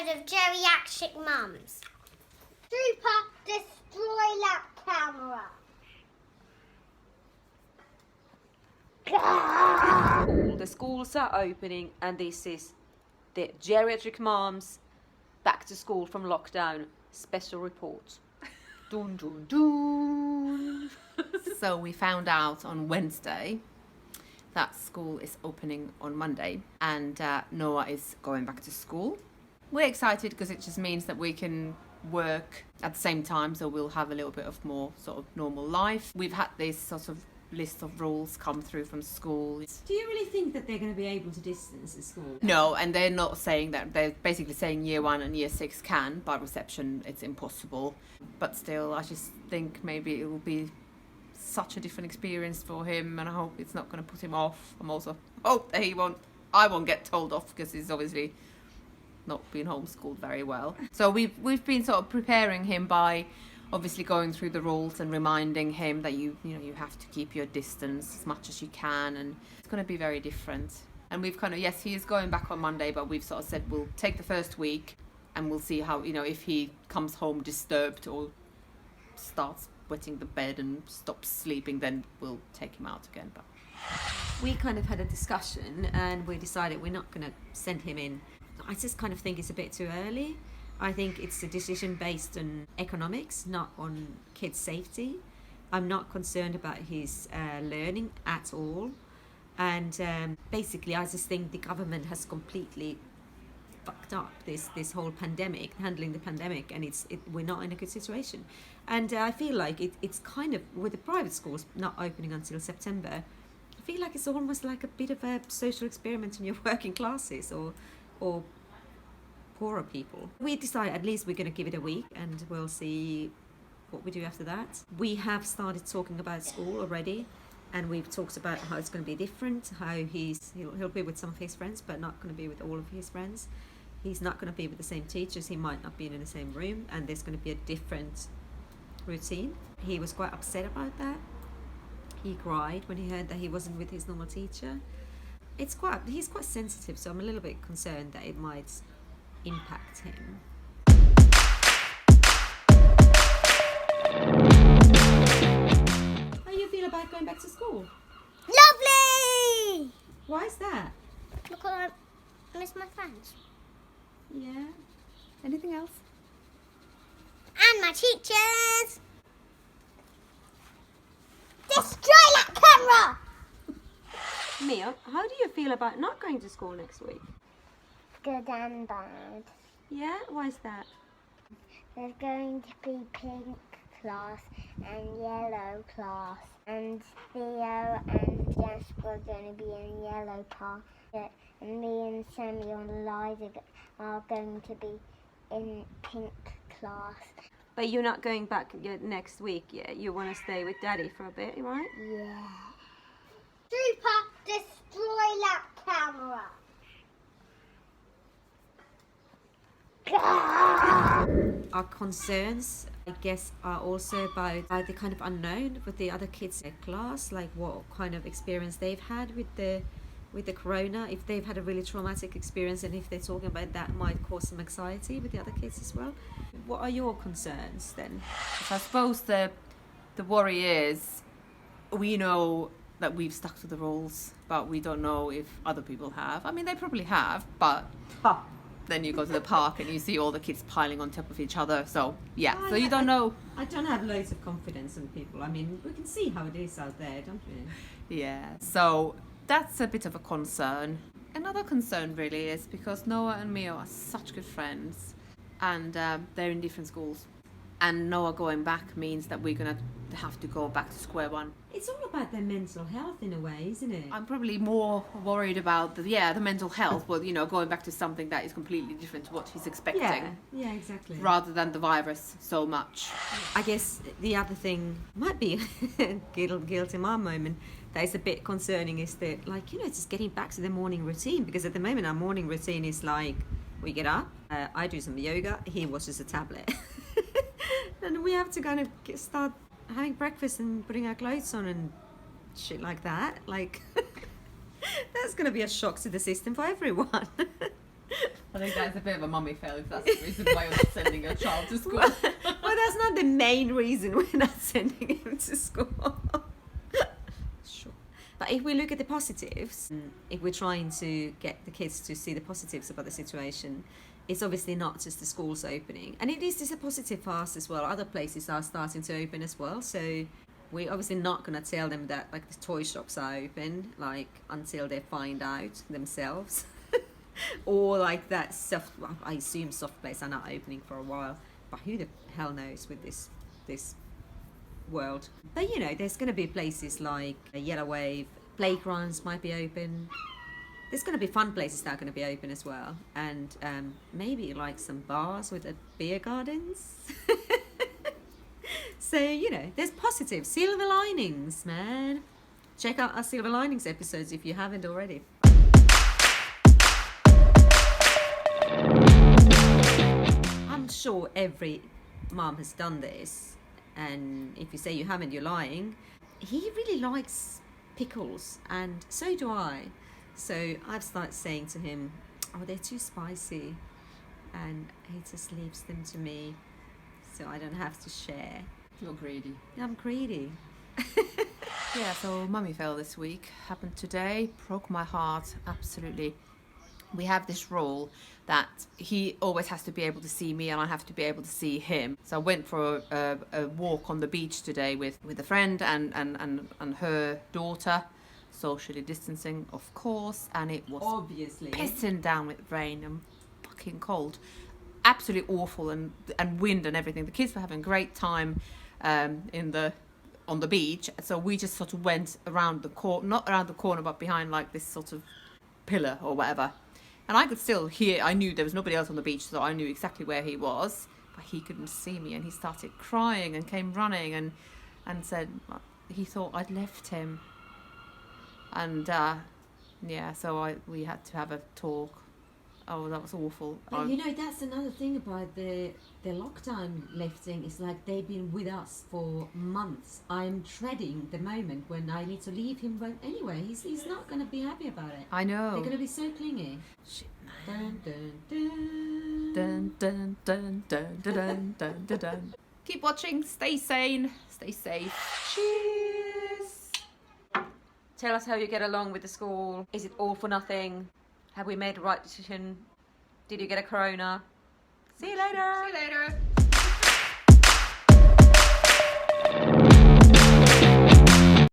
episode of Geriatric Mums. Super, destroy that camera. All the schools are opening, and this is the Geriatric Moms back to school from lockdown special report. Dun dun dun. So we found out on Wednesday that school is opening on Monday, and Nooa is going back to school. We're excited because it just means that we can work at the same time, so we'll have a little bit of more sort of normal life. We've had this sort of list of rules come through from school. Do you really think that they're going to be able to distance at school? No, and they're not saying that. They're basically saying year 1 and year 6 can, but reception it's impossible. But still, I just think maybe it will be such a different experience for him, and I hope it's not going to put him off. I'm also hope that I won't get told off because he's obviously not been homeschooled very well. So we've been sort of preparing him by obviously going through the rules and reminding him that you have to keep your distance as much as you can, and it's going to be very different. And we've kind of, yes, he is going back on Monday, but we've sort of said we'll take the first week and we'll see how, if he comes home disturbed or starts wetting the bed and stops sleeping, then we'll take him out again. But We kind of had a discussion and we decided we're not going to send him in. I just kind of think it's a bit too early. I think it's a decision based on economics, not on kids' safety. I'm not concerned about his learning at all. And basically, I just think the government has completely fucked up this whole pandemic, handling the pandemic, and we're not in a good situation. And I feel like it's kind of, with the private schools not opening until September, I feel like it's almost like a bit of a social experiment in your working classes or poorer people. We decided at least we're going to give it a week and we'll see what we do after that. We have started talking about school already, and we've talked about how it's going to be different, how he'll be with some of his friends but not going to be with all of his friends. He's not going to be with the same teachers, he might not be in the same room, and there's going to be a different routine. He was quite upset about that. He cried when he heard that he wasn't with his normal teacher. He's quite sensitive, so I'm a little bit concerned that it might impact him. How do you feel about going back to school? Lovely! Why is that? Because I miss my friends. Yeah. Anything else? And my teachers! Destroy that camera! Mia, how do you feel about not going to school next week? Good and bad. Yeah, why is that? There's going to be pink class and yellow class, and Theo and Jasper are going to be in yellow class, and me and Sammy and Eliza are going to be in pink class. But you're not going back yet next week yet. You want to stay with Daddy for a bit, right? Yeah. Super, destroy that camera. Our concerns, I guess, are also about the kind of unknown with the other kids in class, like what kind of experience they've had with the corona, if they've had a really traumatic experience, and if they're talking about that might cause some anxiety with the other kids as well. What are your concerns then? I suppose the worry is we know that we've stuck to the rules, but we don't know if other people have. I mean, they probably have, but then you go to the park and you see all the kids piling on top of each other. So yeah, so you don't know. I don't have loads of confidence in people. I mean, we can see how it is out there, don't we? Yeah, so that's a bit of a concern. Another concern really is because Nooa and Mia are such good friends, and they're in different schools. And Nooa going back means that we're going to have to go back to square one. It's all about their mental health in a way, isn't it? I'm probably more worried about the mental health, but going back to something that is completely different to what he's expecting. Yeah, exactly. Rather than the virus so much. I guess the other thing might be guilty mom moment that is a bit concerning is that, it's just getting back to the morning routine, because at the moment our morning routine is like we get up, I do some yoga, he watches a tablet. And we have to kind of start having breakfast and putting our clothes on and shit like that. That's going to be a shock to the system for everyone. I think that's a bit of a mummy fail if that's the reason why you're not sending your child to school. Well, that's not the main reason we're not sending him to school. Sure. But if we look at the positives, if we're trying to get the kids to see the positives about the situation, it's obviously not just the schools opening. And it is just a positive for us as well. Other places are starting to open as well. So we're obviously not going to tell them that like the toy shops are open, like until they find out themselves. Or like that soft, well, I assume soft places are not opening for a while, but who the hell knows with this world. But you know, there's going to be places like a Yellow Wave, playgrounds might be open. There's going to be fun places that are going to be open as well, and maybe like some bars with beer gardens. So you know, there's positive silver linings, man. Check out our silver linings episodes if you haven't already. I'm sure every mom has done this, and if you say you haven't, you're lying. He really likes pickles, and so do I. So I've started saying to him, oh, they're too spicy, and he just leaves them to me so I don't have to share. You're greedy. I'm greedy. Yeah, so mummy fail this week happened today, broke my heart, absolutely. We have this rule that he always has to be able to see me and I have to be able to see him. So I went for a walk on the beach today with a friend and her daughter, socially distancing, of course, and it was Obviously. pissing down with rain and fucking cold. Absolutely awful, and wind and everything. The kids were having a great time on the beach, so we just sort of went around the corner, not around the corner, but behind like this sort of pillar or whatever. And I could still hear, I knew there was nobody else on the beach, so I knew exactly where he was, but he couldn't see me, and he started crying and came running and said he thought I'd left him. And yeah, so we had to have a talk. Oh, that was awful. But you know, that's another thing about the lockdown lifting. It's like they've been with us for months. I'm dreading the moment when I need to leave him. But anyway, he's not going to be happy about it. I know. They're going to be so clingy. Shit, Dun, man. dun, dun. Dun, dun, dun, dun, dun, dun, dun, dun. Keep watching. Stay sane. Stay safe. Cheers! Tell us how you get along with the school. Is it all for nothing? Have we made the right decision? Did you get a corona? See you later! See you later.